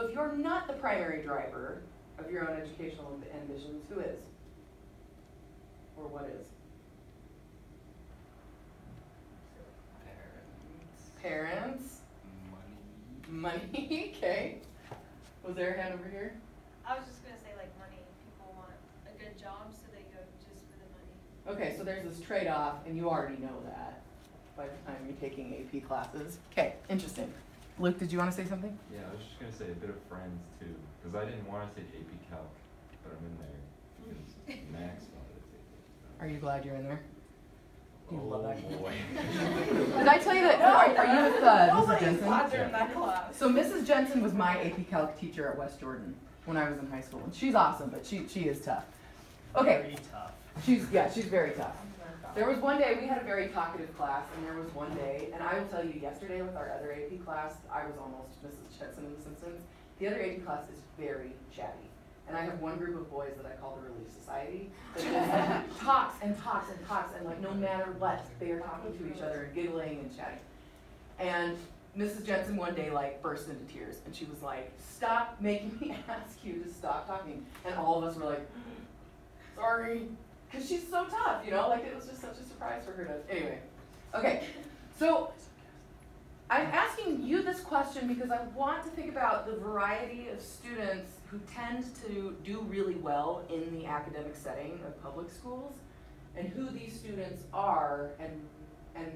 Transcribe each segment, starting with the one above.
if you're not the primary driver of your own educational ambitions, who is? Or what is? Parents. Money, okay. Was there a hand over here? I was just gonna say like money. People want a good job, so they go just for the money. Okay, so there's this trade-off, and you already know that by the time you're taking AP classes. Okay, interesting. Luke, did you want to say something? Yeah, I was just gonna say a bit of Friends too, because I didn't want to take AP Calc, but I'm in there because Max wanted to take it. Are you glad you're in there? You Oh love that. boy. Did I tell you that? Are you with Mrs. Nobody's Jensen? glad they're in that class. So Mrs. Jensen was my AP Calc teacher at West Jordan when I was in high school. And she's awesome, but she is tough. Okay. Very tough. She's very tough. There was one day, we had a very talkative class, and there was one day, and I will tell you, yesterday with our other AP class, I was almost Mrs. Jensen in The Simpsons. The other AP class is very chatty. And I have one group of boys that I call the Relief Society that just talks and talks and talks, and like no matter what, they are talking to each other and giggling and chatting. And Mrs. Jensen one day like burst into tears, and she was like, "Stop making me ask you to stop talking." And all of us were like, "Sorry," because she's so tough, you know. Like it was just such a surprise for her to. Anyway, okay, so I'm asking you this question because I want to think about the variety of students who tend to do really well in the academic setting of public schools, and who these students are, and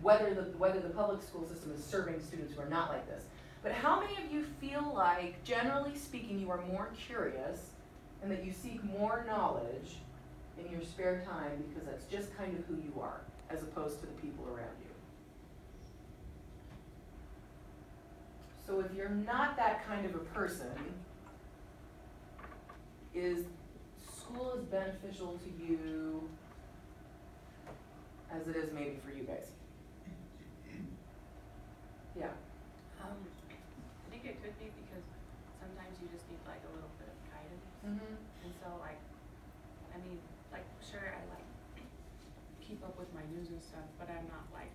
whether the public school system is serving students who are not like this. But how many of you feel like, generally speaking, you are more curious and that you seek more knowledge in your spare time because that's just kind of who you are, as opposed to the people around you? So if you're not that kind of a person, is school as beneficial to you as it is maybe for you guys? Yeah. I think it could be because sometimes you just need like a little bit of guidance. Mm-hmm. And so like, I mean, like sure I like keep up with my news and stuff, but I'm not like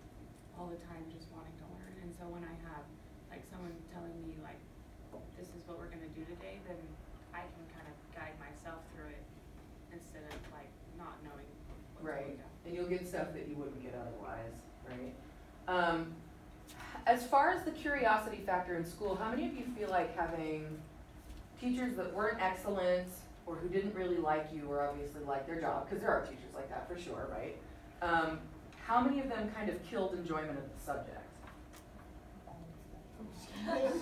all the time just wanting to learn. And so when I have like someone telling me like, this is what we're gonna do today, then I can kind of guide myself through it instead of like not knowing what's Right. going on. And you'll get stuff that you wouldn't get otherwise, right? As far as the curiosity factor in school, how many of you feel like having teachers that weren't excellent or who didn't really like you or obviously like their job, because there are teachers like that for sure, right? How many of them kind of killed enjoyment of the subject?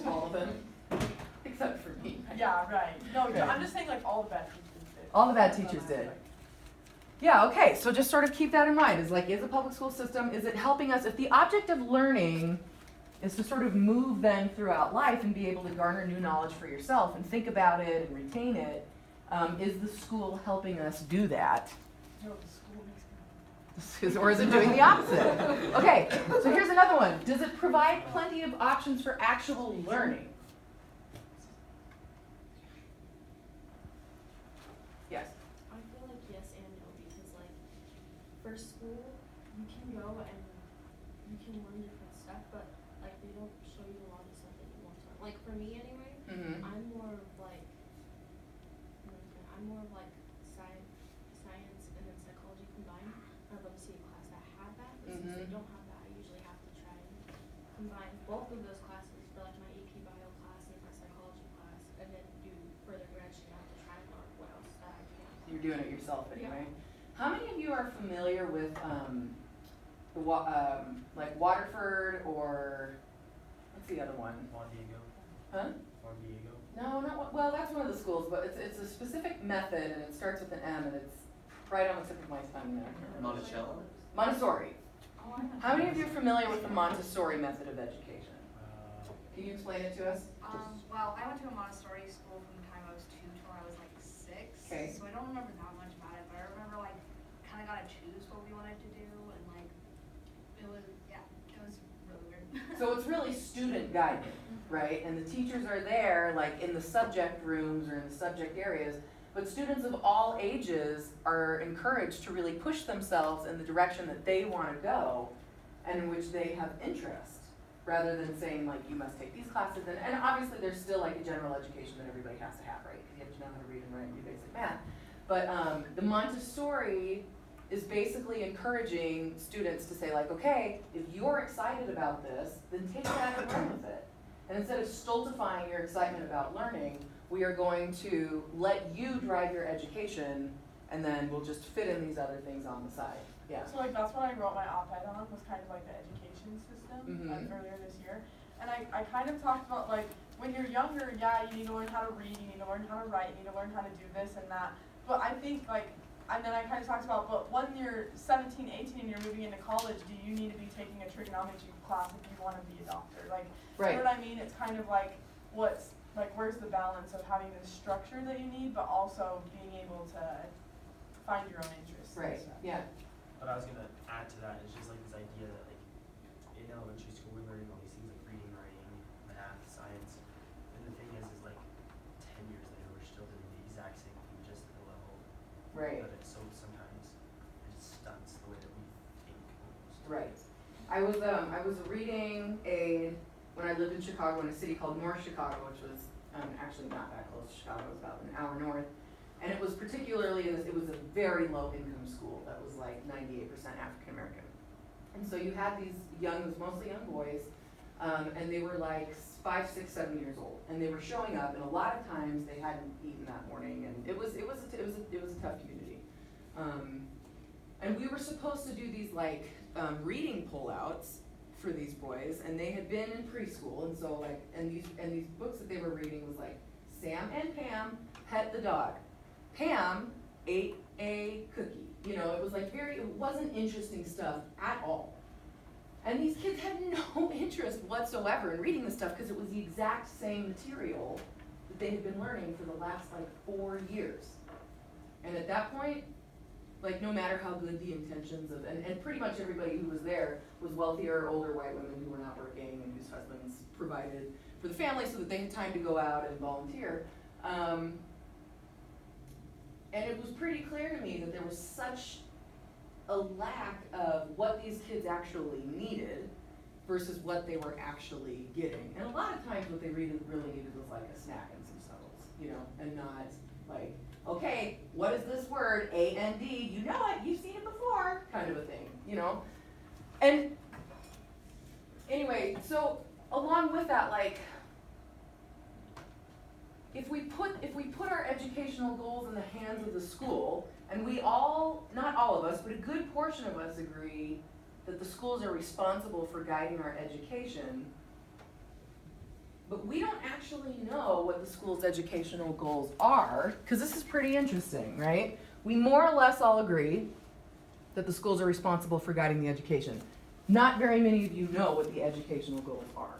All of them? Except for me. Yeah, right. No, Okay. I'm just saying like all the bad teachers did. All the bad teachers did. Yeah, okay, so just sort of keep that in mind. Is like, is a public school system, is it helping us? If the object of learning is to sort of move then throughout life and be able to garner new knowledge for yourself and think about it and retain it, is the school helping us do that? No, the school makes me. Or is it doing the opposite? Okay, so here's another one. Does it provide plenty of options for actual learning? Yes. I feel like yes and no because like for school you can go and you can learn different stuff, but like they don't show you a lot of stuff that you want to learn. Like for me anyway, Mm-hmm. I'm more of like science and then psychology combined. I'd love to see a class that had that, but since they Mhm. don't have that, I usually have to try and combine both of those classes for like my AP Bio class and my psychology class, and then do further branching out to try and learn what else that I can. You're doing it yourself anyway. How many of you are familiar with like Waterford or what's the other one? Juan Diego. Huh? Juan Diego. No, not well. That's one of the schools, but it's a specific method and it starts with an M and it's right on the tip of my tongue there. I can't remember. Monticello. Montessori. Oh, I know. How many of you are familiar with the Montessori method of education? Can you explain it to us? Well, I went to a Montessori school from the time I was 2 till I was like 6. Okay. So I don't remember that much about it, but I remember like kind of got to choose what we wanted to do, and like it was really weird. So it's really student guided, right? And the teachers are there like in the subject rooms or in the subject areas, but students of all ages are encouraged to really push themselves in the direction that they want to go and in which they have interest. rather than saying like, you must take these classes, and obviously there's still like a general education that everybody has to have, right? Because you have to know how to read and write and do basic math. But the Montessori is basically encouraging students to say like, okay, if you're excited about this, then take that and run with it. And instead of stultifying your excitement about learning, we are going to let you drive your education, and then we'll just fit in these other things on the side. Yeah. So like that's what I wrote my op-ed on, was kind of like the education system, like Mhm. earlier this year. And I kind of talked about like, when you're younger, yeah, you need to learn how to read, you need to learn how to write, you need to learn how to do this and that. But I think like, and then I kind of talked about, but when you're 17, 18 and you're moving into college, do you need to be taking a trigonometry class if you want to be a doctor? Like, Right. you know what I mean? It's kind of like, where's the balance of having the structure that you need, but also being able to find your own interests and Right, stuff. yeah. But I was gonna add to that, it's just like this idea that like in elementary school we're learning all these things like reading, writing, math, science. And the thing is like 10 years later we're still doing the exact same thing, just at a level Right. that it's so sometimes it just stunts the way that we think almost. Right. I was reading when I lived in Chicago, in a city called North Chicago, which was actually not that close to Chicago, it was about an hour north. And it was particularly, it was a very low income school that was like 98% African American. And so you had these young, it was mostly young boys, and they were like 5, 6, 7 years old. And they were showing up, and a lot of times they hadn't eaten that morning, and it was a tough community. And we were supposed to do these like reading pullouts for these boys, and they had been in preschool, and so like, and these books that they were reading was like Sam and Pam Pet the Dog. Pam ate a cookie. You know, it was like it wasn't interesting stuff at all. And these kids had no interest whatsoever in reading this stuff because it was the exact same material that they had been learning for the last like 4 years. And at that point, like no matter how good the intentions of, and pretty much everybody who was there was wealthier, older white women who were not working and whose husbands provided for the family so that they had time to go out and volunteer. And it was pretty clear to me that there was such a lack of what these kids actually needed versus what they were actually getting. And a lot of times what they really needed was like a snack and some Snuggles, you know, and not like, okay, what is this word, A-N-D, you know it, you've seen it before, kind of a thing, you know? And anyway, so along with that, like, if we put our educational goals in the hands of the school, and we all, not all of us, but a good portion of us agree that the schools are responsible for guiding our education, but we don't actually know what the school's educational goals are, because this is pretty interesting, right? We more or less all agree that the schools are responsible for guiding the education. Not very many of you know what the educational goals are,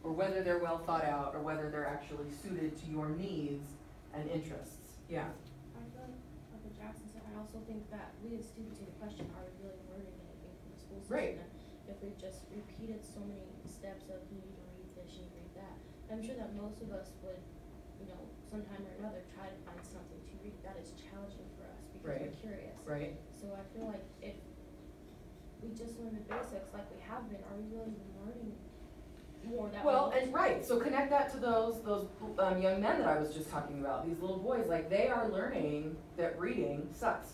or whether they're well thought out, or whether they're actually suited to your needs and interests. Yeah. I feel like what Jackson said, I also think that we as students need to question, are we really learning anything from the school system? Right. If we've just repeated so many steps of you need to read this, you need to read that. I'm sure that most of us would, you know, sometime or another try to find something to read that is challenging for us because Right. we're curious. Right. So I feel like if we just learn the basics like we have been, are we really learning more that Well, we want and to? right, so connect that to those young men that I was just talking about, these little boys, like they are learning that reading sucks,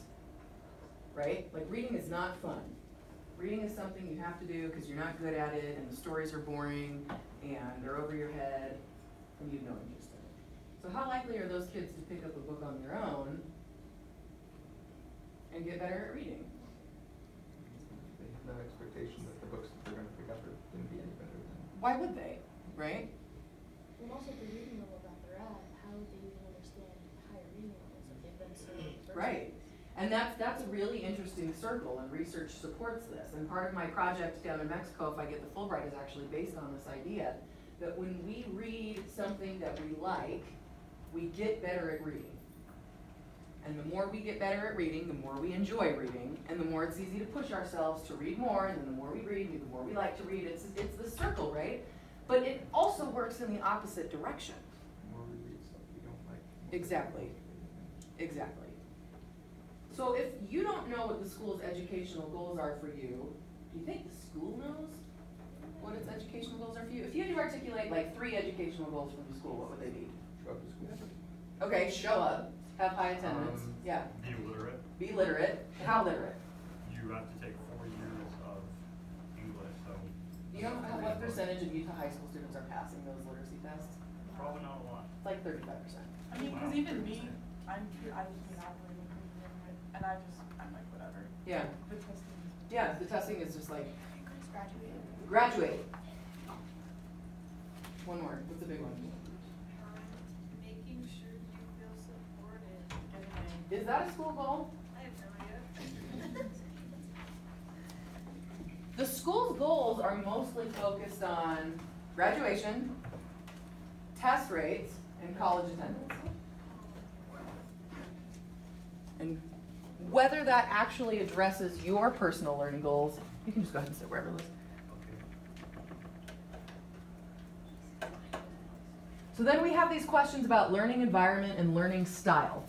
right? Like reading is not fun. Reading is something you have to do because you're not good at it, and the stories are boring, and they're over your head, and you have no interest in it. So how likely are those kids to pick up a book on their own and get better at reading? They have no expectation that the books that they're gonna pick up are gonna be any better than. Why would they, right? And also the reading level that they're at, how would they even understand higher reading levels if they've been studying first? Right. And that's a really interesting circle, and research supports this. And part of my project down in Mexico, if I get the Fulbright, is actually based on this idea that when we read something that we like, we get better at reading. And the more we get better at reading, the more we enjoy reading, and the more it's easy to push ourselves to read more, and then the more we read, the more we like to read. It's the circle, right? But it also works in the opposite direction. The more we read stuff we don't like. Exactly. Exactly. So if you don't know what the school's educational goals are for you, do you think the school knows? what its educational goals are for you? If you had to articulate like 3 educational goals from the school, what would they be? Show up to school. Okay, show up, have high attendance, yeah. Be literate. Be literate. How literate? You have to take 4 years of English, so You know what percentage of Utah high school students are passing those literacy tests? probably not a lot. It's like 35%. I mean, cause even me, I don't really look into it, and I'm like, whatever. Yeah, The testing is. yeah, the testing is just like, Graduated. graduate. One more, what's the big one? Making sure you feel supported. Is that a school goal? I have no idea. The school's goals are mostly focused on graduation, test rates, and college attendance. And whether that actually addresses your personal learning goals, you can just go ahead and sit wherever, Liz. So then we have these questions about learning environment and learning style.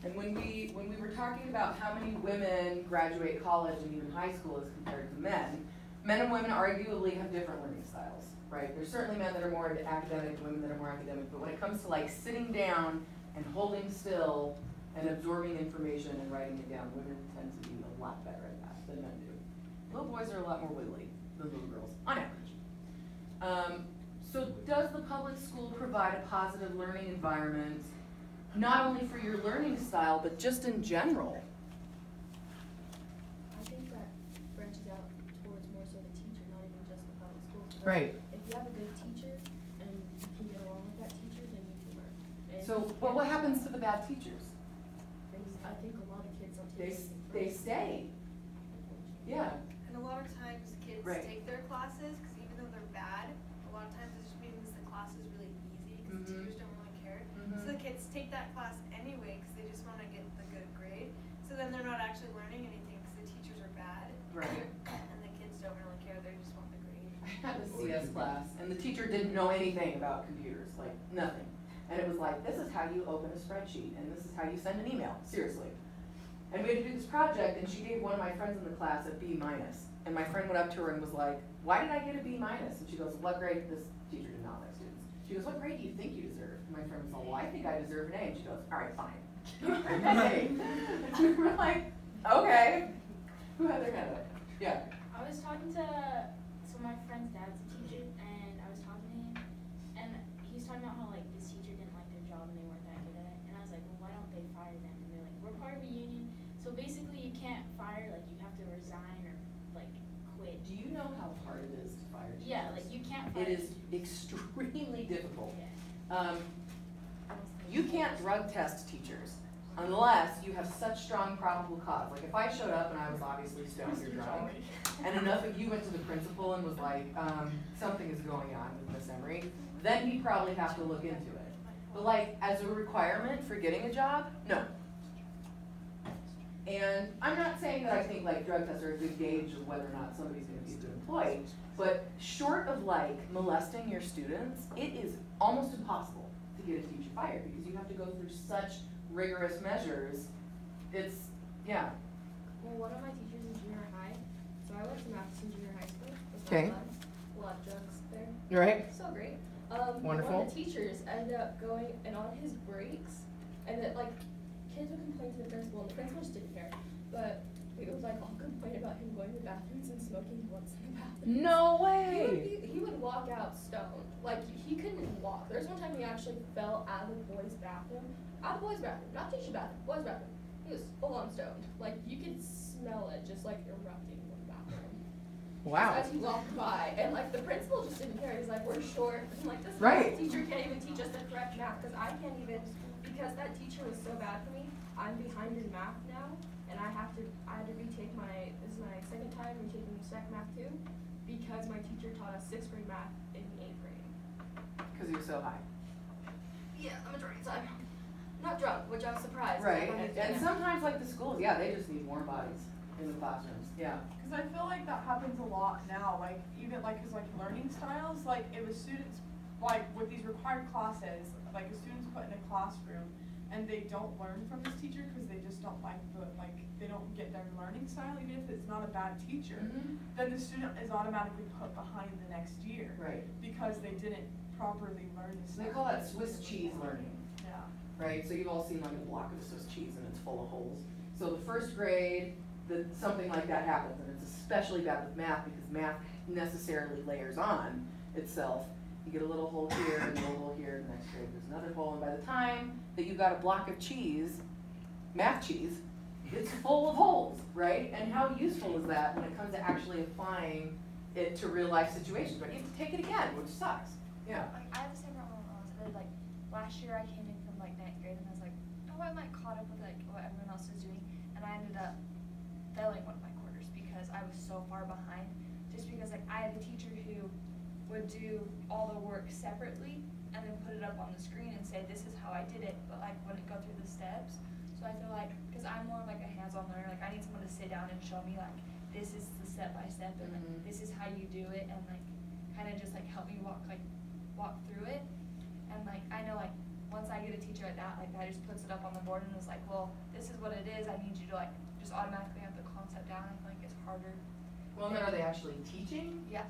And when we were talking about how many women graduate college and even high school as compared to men and women arguably have different learning styles, right? There's certainly men that are more academic, women that are more academic, but when it comes to like sitting down and holding still and absorbing information and writing it down, women tend to be a lot better at that than men do. Little boys are a lot more wiggly than little girls, on average. So does the public school provide a positive learning environment, not only for your learning style, but just in general? I think that branches out towards more so the teacher, not even just the public school. Because Right. If you have a good teacher and you can get along with that teacher, then you can learn. And So, if you but what can't, happens to the bad teachers? I think a lot of kids don't They, take it they first, stay. Yeah, And a lot of times kids Right. take their classes, cause even though they're bad, a lot of times it just means the class is really easy, cause the Mhm. teachers don't really care. Mhm. So the kids take that class anyway, cause they just wanna get the good grade, so then they're not actually learning anything, cause the teachers are bad. right. And the kids don't really care, they just want the grade. I had a CS class, and the teacher didn't know anything about computers, like nothing. And it was like, this is how you open a spreadsheet, and this is how you send an email, seriously. And we had to do this project, and she gave one of my friends in the class a B minus. And my friend went up to her and was like, why did I get a B minus? And she goes, what grade? This teacher did not like students. She goes, what grade do you think you deserve? And my friend was like, well, I think I deserve an A. And she goes, all right, fine. Okay. And we were like, okay. Who had their hand up? Yeah. I was talking to, so my friend's dad's a teacher, and I was talking to him, and he's talking about how like this teacher didn't like their job and they weren't that good at it, and I was like, well, why don't they fire them? And they're like, we're part of a union, so basically you can't fire, like you have to resign or like quit. Do you know how hard it is to fire teachers? Yeah, like you can't fire. It is teachers. extremely difficult. Yeah. You can't drug test teachers unless you have such strong probable cause. Like if I showed up and I was obviously stoned or drunk, and enough of you went to the principal and was like, something is going on with Miss Emery, then he'd probably have to look into it. But like, as a requirement for getting a job, no. And I'm not saying that I think like drug tests are a good gauge of whether or not somebody's gonna be a good employee, but short of like molesting your students, it is almost impossible to get a teacher fired because you have to go through such rigorous measures. It's, yeah. Well, one of my teachers in junior high, so I went to Matheson Junior High School. It's not Okay. bad. A lot of drugs there. Right? So great. Wonderful. One of the teachers ended up going and on his breaks, and that like kids would complain to the principal, and the principal just didn't care. But it was like all complain about him going to the bathrooms and smoking blunts in the bathroom. No way! He would walk out stoned. Like he couldn't walk. There's one time he actually fell out of the boys' bathroom. Out of the boys' bathroom, not teacher's bathroom, boys' bathroom. He was full on stoned. Like you could smell it just like erupting in the bathroom. Wow. As he walked by, and like the principal just didn't care. He's like, we're short. I'm like, this Right. teacher can't even teach us the correct math because I can't even, because that teacher was so bad for me. I'm behind in math now, and I had to retake this is my second time retaking Sec Math 2 because my teacher taught us 6th grade math in 8th grade. Because you're so high. Yeah, the majority of the time. Not drunk, which I was surprised. Right, and sometimes like the schools, yeah, they just need more bodies in the classrooms, yeah. Cause I feel like that happens a lot now, like even like, cause like learning styles, like if a student's, like with these required classes, like a student's put in a classroom, and they don't learn from this teacher because they just don't like they don't get their learning style, even if it's not a bad teacher, then the student is automatically put behind the next year. Right. Because they didn't properly learn the stuff. They call that Swiss cheese learning. Yeah. Right, so you've all seen like a block of Swiss cheese and it's full of holes. So the first grade, something like that happens, and it's especially bad with math because math necessarily layers on itself. You get a little hole here and a little hole here, the next grade there's another hole, and by the time that you've got a block of cheese, math cheese, it's full of holes, right? And how useful is that when it comes to actually applying it to real life situations, right? You have to take it again, which sucks. Yeah. Like, I have the same problem when I was like, last year I came in from like 9th grade and I was like, oh, I'm like caught up with like what everyone else is doing, and I ended up failing one of my quarters because I was so far behind, just because like I had a teacher who would do all the work separately and then put it up on the screen and say, this is how I did it, but like wouldn't go through the steps. So I feel like, because I'm more like a hands-on learner, like I need someone to sit down and show me like, this is the step-by-step and like, this is how you do it, and like kind of just like help me walk through it. And like I know like once I get a teacher like that just puts it up on the board and is like, well, this is what it is, I need you to like just automatically have the concept down. I feel like it's harder. Well, then are they actually teaching? Yeah.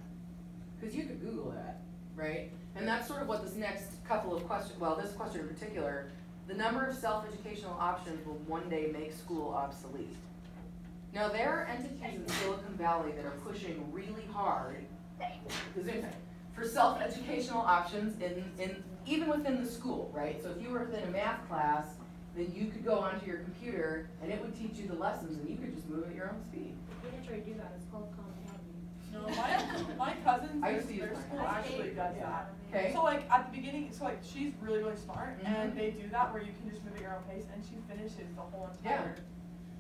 Because you could Google that, right? And that's sort of what this next couple of questions, well, this question in particular, the number of self-educational options will one day make school obsolete. Now, there are entities in Silicon Valley that are pushing really hard for self-educational options in even within the school, right? So if you were within a math class, then you could go onto your computer and it would teach you the lessons and you could just move at your own speed. We can try to do that, it's called Khan Academy. No, my cousins, I used to use their mine. school actually does that. Okay. So like at the beginning, so like she's really, really smart, and they do that where you can just move at your own pace, and she finishes the whole entire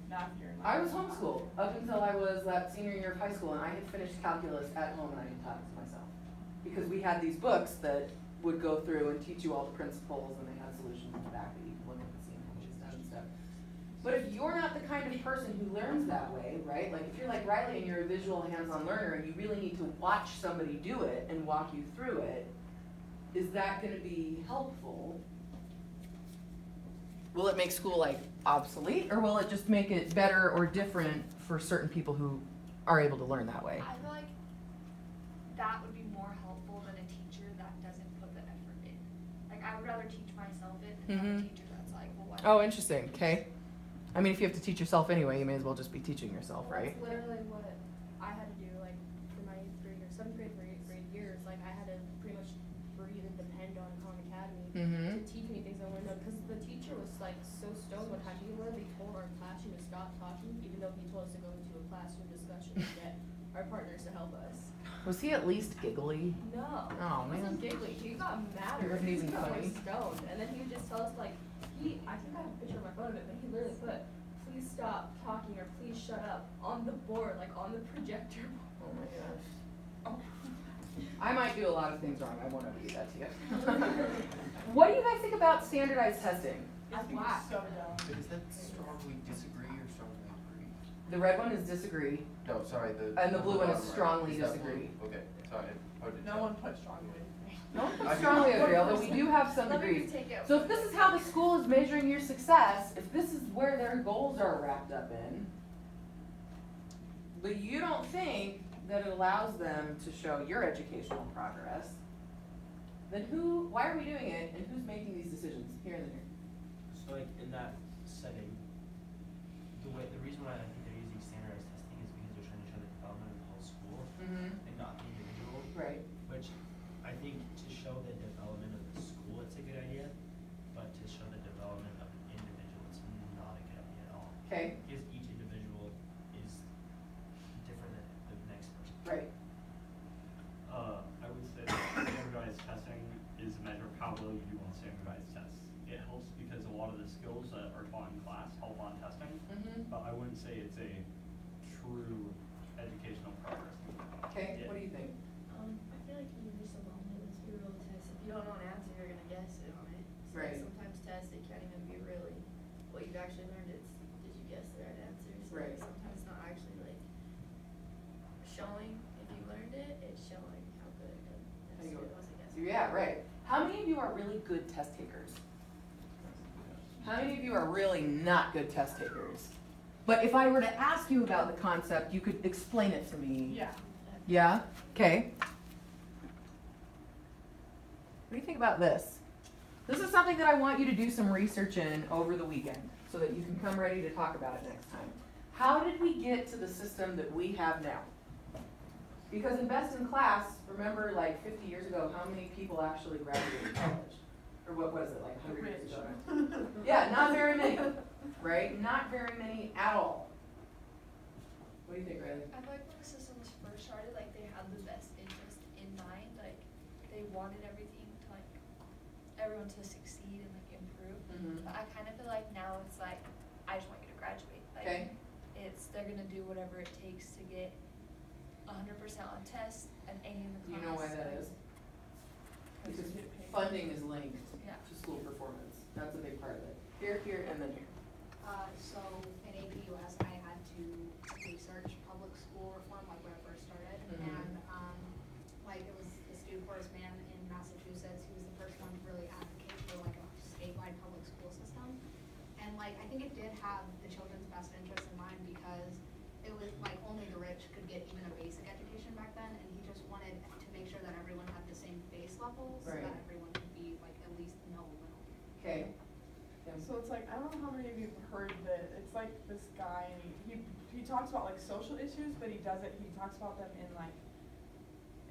math year. I was homeschooled up until I was that senior year of high school, and I had finished calculus at home and I had taught it to myself. Because we had these books that would go through and teach you all the principles, and they had solutions in the back that you can look at and see what it's done and stuff. But if you're not the kind of person who learns that way, right? Like if you're like Riley and you're a visual hands-on learner and you really need to watch somebody do it and walk you through it, is that gonna be helpful? Will it make school like obsolete, or will it just make it better or different for certain people who are able to learn that way? I feel like that would be more helpful than a teacher that doesn't put the effort in. Like I would rather teach myself it than have a teacher that's like, well, why? Oh, interesting. Okay. I mean, if you have to teach yourself anyway, you may as well just be teaching yourself, right? That's literally what I had to do, like, for my 8th grade or 7th grade, 8th grade years. Like, I had to pretty much breathe and depend on Khan Academy to teach me things I learned. Because the teacher was, like, so stoned one time. He literally told our classroom to stop talking, even though he told us to go into a classroom discussion to get our partners to help us. Was he at least giggly? No. Oh, He man. wasn't giggly. He got madder. He wasn't even got more funny. stoned. And then he would just tell us, like, I think I have a picture on my phone of it, but he literally put, please stop talking or please shut up on the board, like on the projector board. Oh my gosh. I might do a lot of things wrong. I won't ever do that to you. What do you guys think about standardized testing? I think whack. it's so dumb. But is that strongly disagree or strongly agree? The red one is disagree. No, sorry, And the blue one is bottom right. strongly Is that disagree. blue? Okay, sorry, how did No one put strongly with me. No one puts I strongly do. agree, although we do have some Let me degrees. just take it. So if this is how the school is measuring your success, if this is where their goals are wrapped up in, but you don't think that it allows them to show your educational progress, then why are we doing it, and who's making these decisions here and there? So like in that setting, the reason why I think they're using standardized testing is because they're trying to show the development of the whole school and not the individual. Right. Which I think to show the development of the school, it's a good idea, but to show the development of an individual, it's not a good idea at all. Okay. Because each individual is different than the next person. Right. I would say that standardized testing is a measure of how well you do on standardized tests. It helps because a lot of the skills that are taught in class help on testing, but I wouldn't say it's a true educational progress. Okay, Yeah. what do you think? I feel like you just alone with through all the tests. If you don't know an answer, you're gonna guess it on it. So Right. sometimes tests, it can't even be really what you've actually learned. It's did you guess the right answer? So Right. sometimes it's not actually like showing if you learned it. It's showing how good a How you test go- it was, I guess. Yeah, right. How many of you are really good test takers? How many of you are really not good test takers? But if I were to ask you about the concept, you could explain it to me. Yeah. Yeah? Okay. What do you think about this? This is something that I want you to do some research in over the weekend so that you can come ready to talk about it next time. How did we get to the system that we have now? Because in Best in Class, remember like 50 years ago, how many people actually graduated college? Or what was it, like 100 years ago? Yeah, not very many, right? Not very many at all. What do you think, Riley? I feel like when the system was first started, like they had the best interest in mind, like they wanted everything to like everyone to succeed and like improve. Mhm. But I kind of feel like now it's like I just want you to graduate. Like Okay. they're gonna do whatever it takes to get 100% on tests, an A in the class. You know why that is? Because you get paid. funding is linked Yeah. to school performance. That's a big part of it. Here, here, and then here. So in AP US, I had to research public school reform, like when I first started. Mhm. And, like it was the student forest man in Massachusetts, who was the first one to really advocate for like a statewide public school system. And like, I think it did have the children's best interest in mind because it was like only the rich could get even a basic education back then. And he just wanted to make sure that everyone had the same base level so Right. that everyone could be like at least know a little. Okay. Kim? So it's like, I don't know how many of you have heard that, it's like this guy, and he talks about like social issues, but he talks about them in like,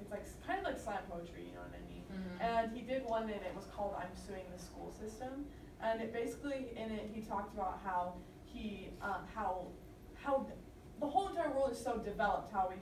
it's like, kind of like slam poetry, you know what I mean? Mhm. And he did one and it was called I'm Suing the School System. And it basically, in it, he talked about how how the whole entire world is so developed, how we,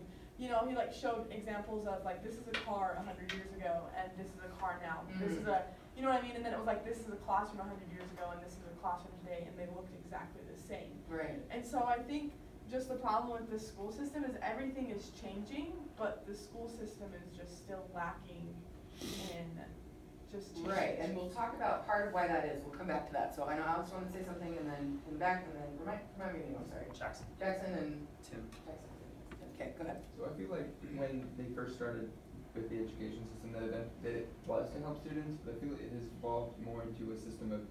you know, he like showed examples of like, this is a car 100 years ago, and this is a car now. This is a, you know what I mean? And then it was like, this is a classroom 100 years ago, and this is a classroom today, and they looked exactly the same. Right. And so I think just the problem with the school system is everything is changing, but the school system is just still lacking in just changing. Right, and we'll talk about part of why that is. We'll come back to that. So I know Alex wanted to say something, and then in the back, and then remind me of your name, I'm sorry. Jackson. Jackson and Tim. Jackson. Okay, go ahead. So I feel like when they first started with the education system, that it was to help students, but I feel it has evolved more into a system of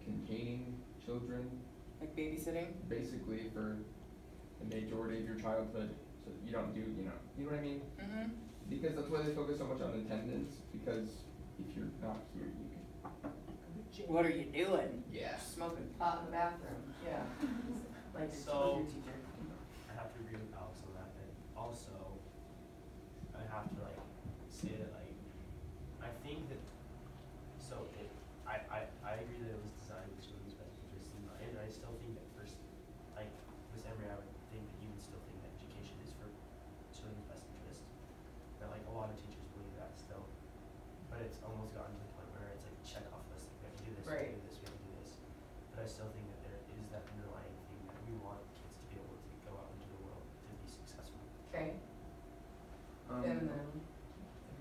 containing children, Like babysitting? basically for the majority of your childhood, so that you don't do, you know what I mean? Mm-hmm. Because that's why they focus so much on attendance, because if you're not here, you can. What are you doing? Yeah. Smoking pot in the bathroom. Yeah. Like So- your teacher. I have to agree with Alex on that, but also, I have to like say that like, I think that, so I agree that it was designed with children's best interests in mind, and I still think that first, like, with Emory, I would think that you would still think that education is for children's best interest. That like a lot of teachers believe that still, but it's almost gotten to the point where it's like check off list, like we have to do this, we have Right. to do this, we have to do this. But I still think that there is that underlying thing that we want kids to be able to go out into the world to be successful. Okay. Um, And then,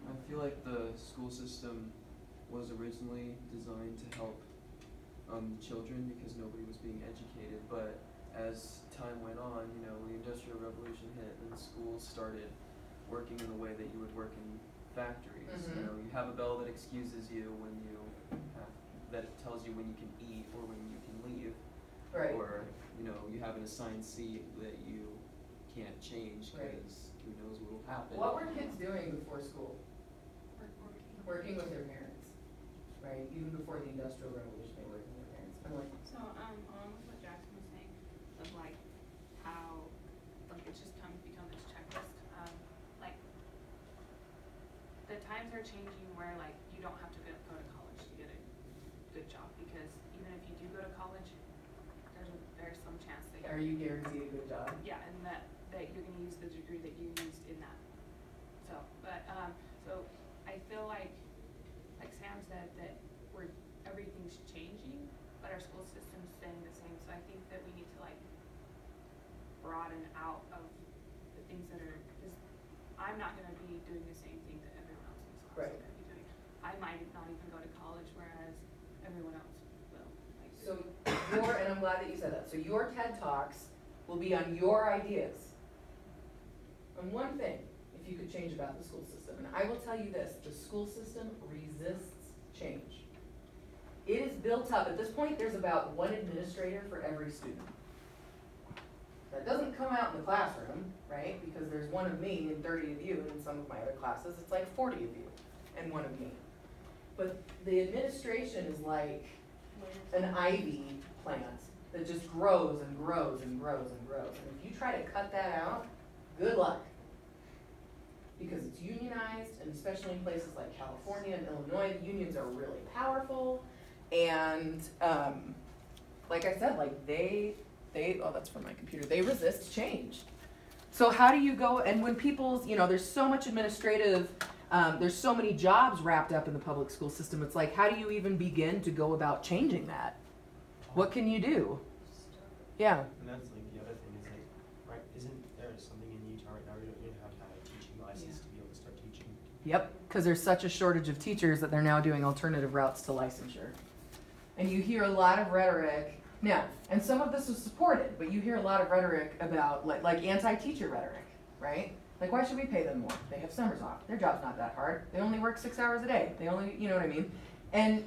I feel like the school system was originally designed to help children because nobody was being educated, but as time went on, you know, the Industrial Revolution hit and schools started working in the way that you would work in factories. Mhm. You know, you have a bell that excuses you when you have, that tells you when you can eat or when you can leave. right. Or, you know, you have an assigned seat that you can't change Right. because who knows what will happen. What were kids doing before school? Working with their parents, right? Even before the Industrial Revolution, they were working with their parents. Emily? So, along with what Jackson was saying, of like how, like it's just become this checklist, like, the times are changing where like you don't have to go to college to get a good job, because even if you do go to college, there's some chance that Are you guaranteed a good job? yeah, and that you're gonna use the degree that you used in that. So, but, so I feel like Sam said, that everything's changing, but our school system's staying the same, so I think that we need to like broaden out of the things that are, because I'm not gonna be doing the same thing that everyone else in this class is Right. gonna be doing. I might not even go to college, whereas everyone else will, like. So and I'm glad that you said that, so your TED Talks will be on your ideas. On one thing, if you could change about the school system, and I will tell you this, the school system resists change. It is built up, at this point, there's about one administrator for every student. That doesn't come out in the classroom, right, because there's one of me and 30 of you, and in some of my other classes, it's like 40 of you and one of me. But the administration is like an ivy plant that just grows and grows and grows and grows. And if you try to cut that out, good luck. Because it's unionized, and especially in places like California and Illinois, the unions are really powerful. And like I said, like they, oh, that's from my computer, they resist change. So how do you go, and when people's, you know, there's so much administrative, there's so many jobs wrapped up in the public school system, it's like, how do you even begin to go about changing that? What can you do? Yeah. And that's like the other thing is like, right, isn't there something in Utah right now where you don't even have to have a teaching license to be able to start teaching? Yep, because there's such a shortage of teachers that they're now doing alternative routes to licensure. And you hear a lot of rhetoric now, and some of this is supported, but you hear a lot of rhetoric about like anti-teacher rhetoric, right? Like, why should we pay them more? They have summers off. Their job's not that hard. They only work 6 hours a day. They only, you know what I mean? And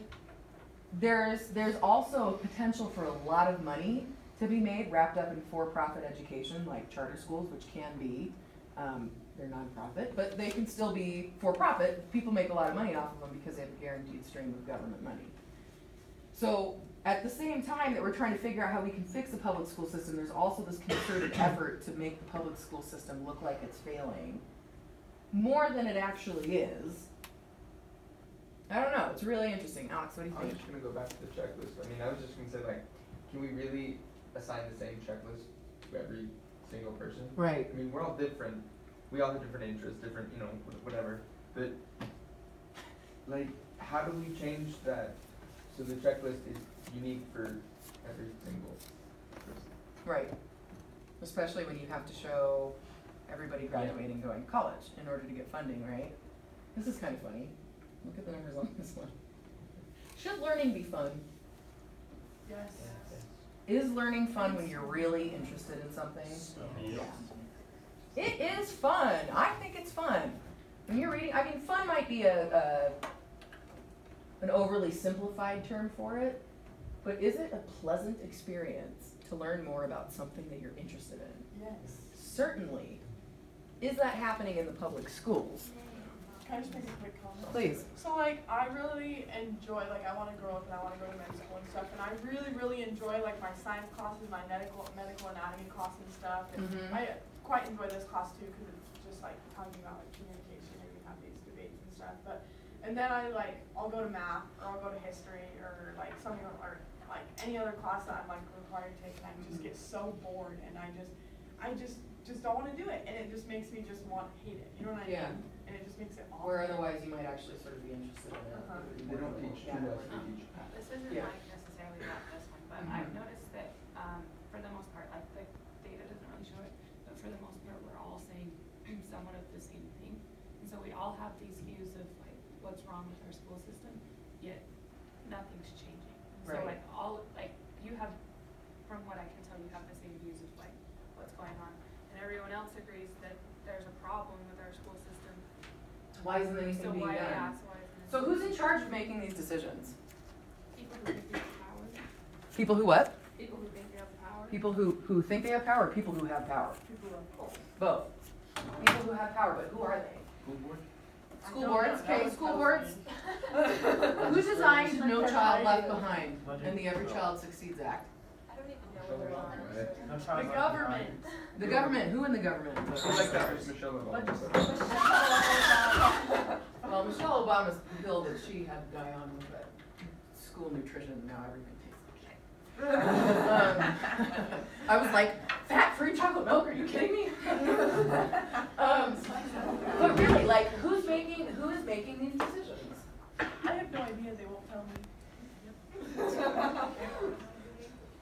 there's also potential for a lot of money to be made wrapped up in for-profit education, like charter schools, which can be, they're nonprofit, but they can still be for-profit. People make a lot of money off of them because they have a guaranteed stream of government money. So at the same time that we're trying to figure out how we can fix the public school system, there's also this concerted effort to make the public school system look like it's failing more than it actually is. I don't know, it's really interesting. Alex, what do you I'm think? just gonna go back to the checklist. I mean, I was just gonna say, like, can we really assign the same checklist to every single person? Right. I mean, we're all different. We all have different interests, different, you know, whatever. But, like, how do we change that so the checklist is unique for every single person? Right. Especially when you have to show everybody graduating going to college in order to get funding, right? This is kind of funny. Look at the numbers on this one. Should learning be fun? Yes. Is learning fun when you're really interested in something? Yes. It is fun. I think it's fun. When you're reading, I mean, fun might be an overly simplified term for it, but is it a pleasant experience to learn more about something that you're interested in? Yes. Certainly. Is that happening in the public schools? Can I just make a quick comment? Please. So like, I really enjoy, like, I wanna grow up and I wanna go to med school and stuff, and I really, really enjoy like my science classes, my medical anatomy class and stuff, and Mhm. I quite enjoy this class too, cause it's just like talking about like communication, and we have these debates and stuff, but, and then I'll go to math, or I'll go to history, or like something, or like any other class that I'm like required to take, and I just get so bored, and I just don't wanna do it, and it just makes me just hate it, you know what I mean? Yeah. And it just makes it awful. Where otherwise you might actually sort of be interested in it. Uh-huh. They don't teach to us, they teach. This isn't Yeah. like necessarily about this one, but Mhm. I've noticed that, for the most part, like the data doesn't really show it, but for the most part, we're all saying somewhat of the same thing. And so we all have these views of like what's wrong with our school system, yet nothing's changing. And so Right. like you have, from what I can tell, you have the same views of like what's going on. And everyone else agrees that there's a problem with our school system. Why isn't anything So being why, done? yeah, so why isn't it? So who's in charge of making these decisions? People who think they have power. People who what? People who think they have power. People who think they have power, or people who have power? People love both. Both. People who have power, but who are they? School board? School boards, okay, school boards. Who designed No Child Left Behind and the Every Child Succeeds Act? I don't even know what they're on. No The child left government. The government, who in the government? I like that, it's Michelle Obama. Well, Michelle Obama's bill that she had to die on was that school nutrition, now everything tastes like shit. I was like, fat-free chocolate milk, are you kidding me? But really, like, who is making these decisions? I have no idea, they won't tell me.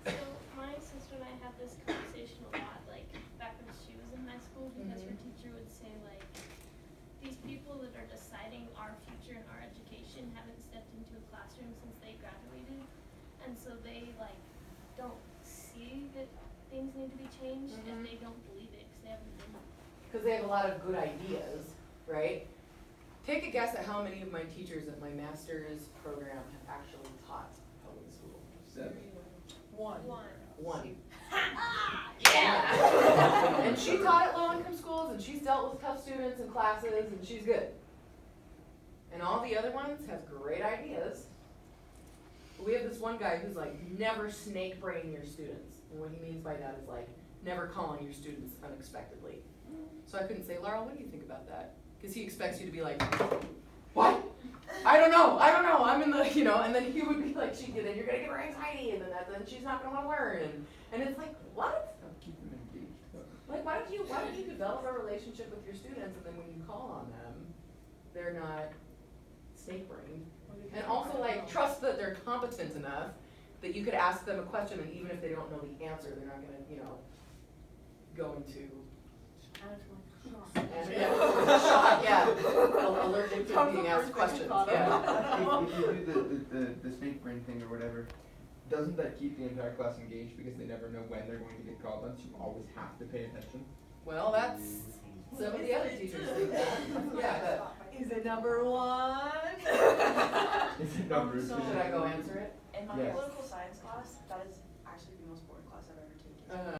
So my sister and I had this conversation a lot, like back when she was in high school, because her teacher would say like, these people that are deciding our future and our education haven't stepped into a classroom since they graduated, and so they like don't see that things need to be changed, and they don't believe it because they haven't been. Because they have a lot of good ideas, right? Take a guess at how many of my teachers at my master's program have actually taught 7. One. One. Yeah. And she taught at low-income schools, and she's dealt with tough students and classes, and she's good. And all the other ones have great ideas. But we have this one guy who's like, never snake brain your students. And what he means by that is like, never calling your students unexpectedly. So I couldn't say, Laurel, what do you think about that? Because he expects you to be like, what? I don't know, I'm in the, you know, and then he would be like, then you're gonna give her anxiety, and then she's not gonna wanna learn, and it's like, what? Keep them engaged. Like, why don't you develop a relationship with your students, and then when you call on them, they're not snake brained. And also, like, trust that they're competent enough that you could ask them a question, and even if they don't know the answer, they're not gonna, you know, go into. And, yeah, shock, yeah, allergic to being asked questions, yeah. If you do the snake brain thing or whatever, doesn't that keep the entire class engaged because they never know when they're going to get called on, so you always have to pay attention? Well, that's, some of the other teachers think that, yeah, Is it number 1? Is it numbers? but, should I go answer it? In my Yes. political science class, that is actually the most boring class I've ever taken.